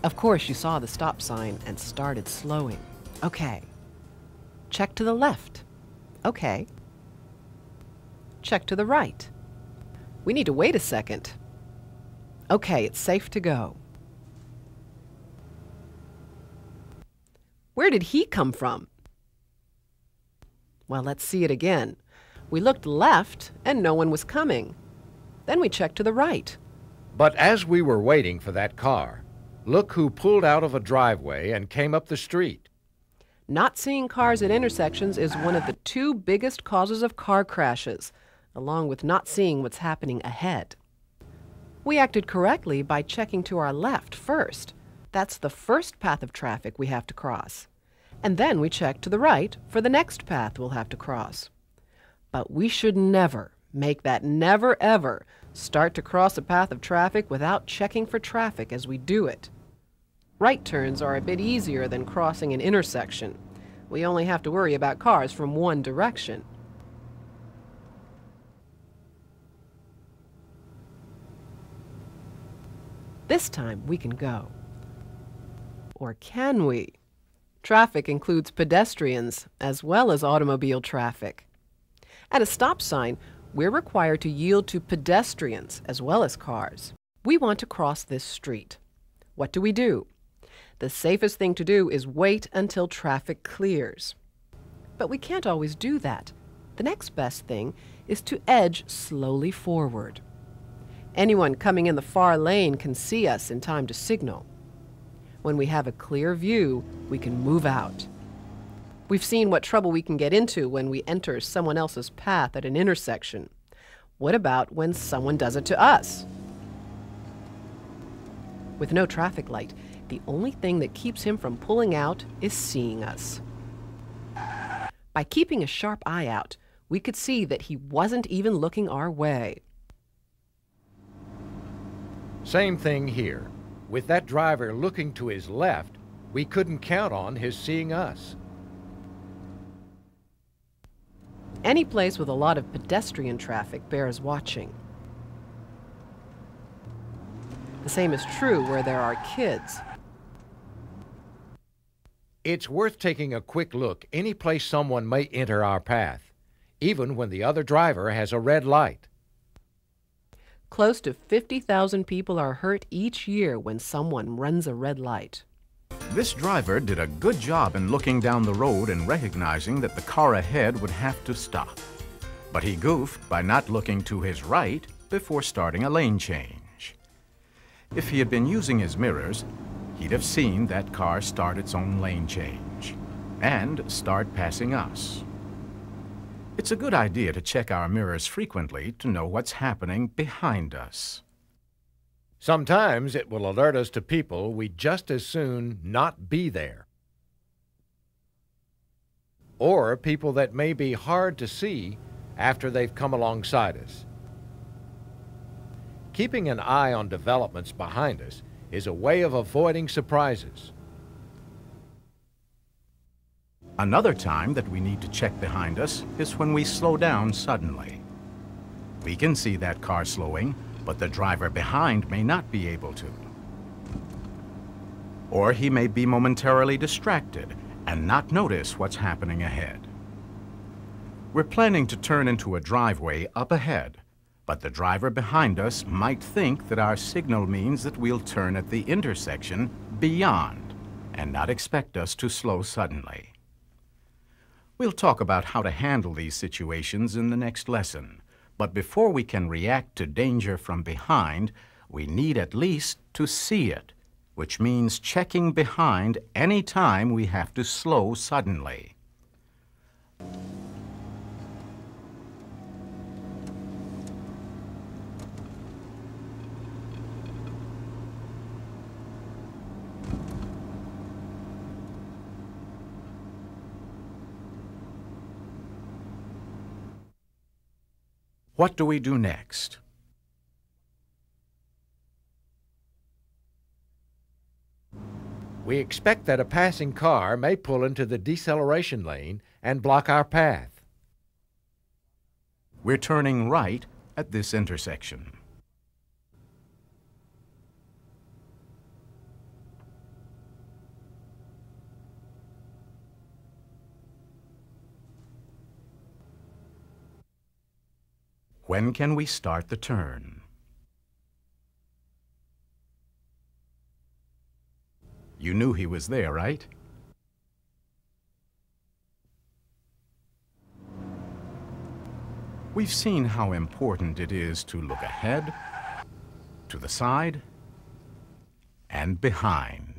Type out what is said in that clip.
Of course, you saw the stop sign and started slowing. Okay. Check to the left. Okay. Check to the right. We need to wait a second. Okay, it's safe to go. Where did he come from? Well, let's see it again. We looked left and no one was coming. Then we checked to the right. But as we were waiting for that car, look who pulled out of a driveway and came up the street. Not seeing cars at intersections is one of the two biggest causes of car crashes, along with not seeing what's happening ahead. We acted correctly by checking to our left first. That's the first path of traffic we have to cross. And then we check to the right for the next path we'll have to cross. But we should never, never ever, start to cross a path of traffic without checking for traffic as we do it. Right turns are a bit easier than crossing an intersection. We only have to worry about cars from one direction. This time we can go. Or can we? Traffic includes pedestrians as well as automobile traffic. At a stop sign, we're required to yield to pedestrians as well as cars. We want to cross this street. What do? The safest thing to do is wait until traffic clears. But we can't always do that. The next best thing is to edge slowly forward. Anyone coming in the far lane can see us in time to signal. When we have a clear view, we can move out. We've seen what trouble we can get into when we enter someone else's path at an intersection. What about when someone does it to us? With no traffic light, the only thing that keeps him from pulling out is seeing us. By keeping a sharp eye out, we could see that he wasn't even looking our way. Same thing here. With that driver looking to his left, we couldn't count on his seeing us. Any place with a lot of pedestrian traffic bears watching. The same is true where there are kids. It's worth taking a quick look any place someone may enter our path, even when the other driver has a red light. Close to 50,000 people are hurt each year when someone runs a red light. This driver did a good job in looking down the road and recognizing that the car ahead would have to stop. But he goofed by not looking to his right before starting a lane change. If he had been using his mirrors, he'd have seen that car start its own lane change and start passing us. It's a good idea to check our mirrors frequently to know what's happening behind us. Sometimes it will alert us to people we'd just as soon not be there. Or people that may be hard to see after they've come alongside us. Keeping an eye on developments behind us is a way of avoiding surprises. Another time that we need to check behind us is when we slow down suddenly. We can see that car slowing, but the driver behind may not be able to. Or he may be momentarily distracted and not notice what's happening ahead. We're planning to turn into a driveway up ahead, but the driver behind us might think that our signal means that we'll turn at the intersection beyond and not expect us to slow suddenly. We'll talk about how to handle these situations in the next lesson, but before we can react to danger from behind, we need at least to see it, which means checking behind any time we have to slow suddenly. What do we do next? We expect that a passing car may pull into the deceleration lane and block our path. We're turning right at this intersection. When can we start the turn? You knew he was there, right? We've seen how important it is to look ahead, to the side, and behind.